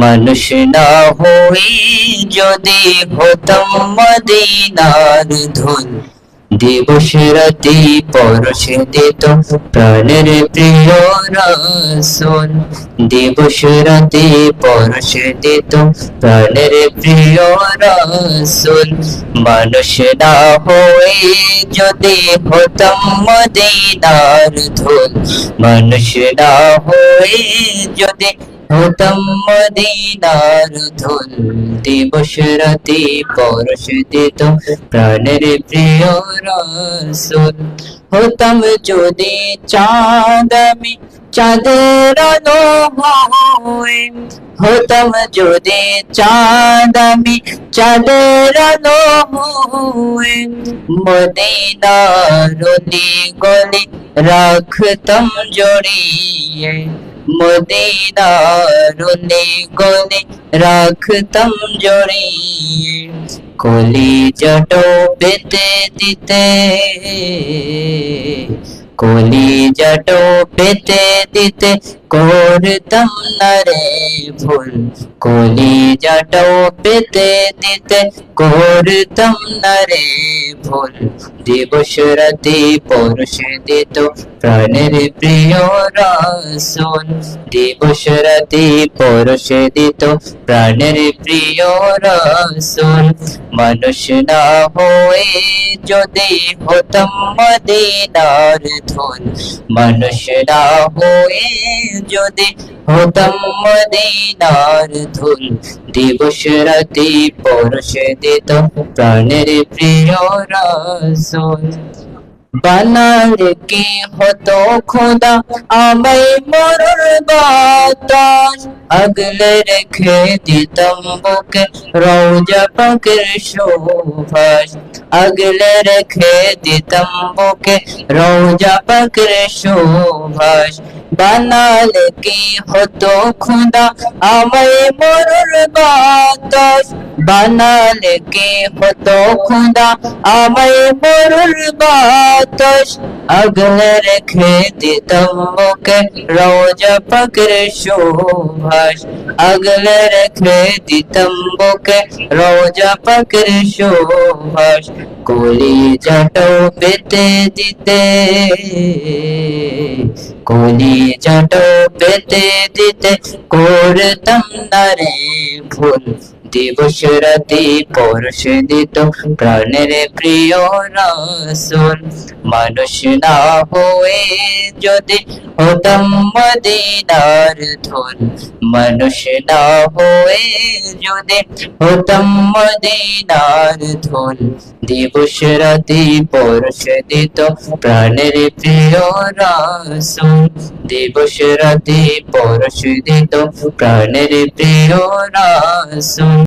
মানুষ না হই যদি হতাম মদিনার ধুল, দিবস রাতি পরশ দিত প্রাণের প্রিয় রাসূল। দিবস রাতি পরশ দিত প্রাণের প্রিয় রাসূল। মানুষ না হই যদি হতাম মদিনার ধুল, মানুষ না হই যদি হতাম মদিনার ধুল। দিবস রাতি পরশ দিত প্রাণের প্রিয় রাসূল। হতাম যদি চাঁদ আমি চাঁদের আলো হয়ে, হতাম যদি চাঁদ আমি চাঁদের আলো হয়ে, মদিনার অলি গলি রাখতাম জড়িয়ে, মদিনার অলি গলি রাখতাম জড়িয়ে। কলিজাটো পেতে দিতে, কলিজাটো পেতে দিতে করতাম না রে ভুল, কলিজাটো পেতে দিতে করতাম না রে ভুল। দিবস রাতি পরশ দিত প্রাণের প্রিয় রাসূল। দিবস রাতি পরশ দিত প্রাণের প্রিয় রাসূল। মানুষ না হয়ে যদি হতাম মদিনার ধুল, মানুষ না হয়ে যদি হতাম মদিনার ধুল। দিবস রাতি পরশ দিত প্রাণের প্রিয় রাসূল। বানালে কি হতো খোদা আমায় মরুর বাতাস, আগলে রেখে দিতাম বুকে রওজা পাকের সুবাস, আগলে রেখে দিতাম বুকে রওজা পাকের সুবাস। বানালে কি হতো খোদা আমায় মরুর বাতাস, বানালে কি হতো খোদা আমায় মরুর বাতাস, আগলে রেখে দিতাম বুকে রওজা পাকের সুবাস, আগলে রেখে দিতাম বুকে রওজা পাকের সুবাস। কলিজাটো পেতে দিতে, কলিজাটো পেতে দিতে করতাম না রে ভুল। দিবস রাতি পরশ দিত প্রাণের প্রিয় রাসূল। মানুষ না হয়ে যদি হতাম মদিনার ধুল, মানুষ না হয়ে যদি হতাম মদিনার ধুল। দিবস রাতি পরশ দিত প্রাণের প্রিয় রাসূল। দিবস রাতি পরশ দিত প্রাণের প্রিয় রাসূল।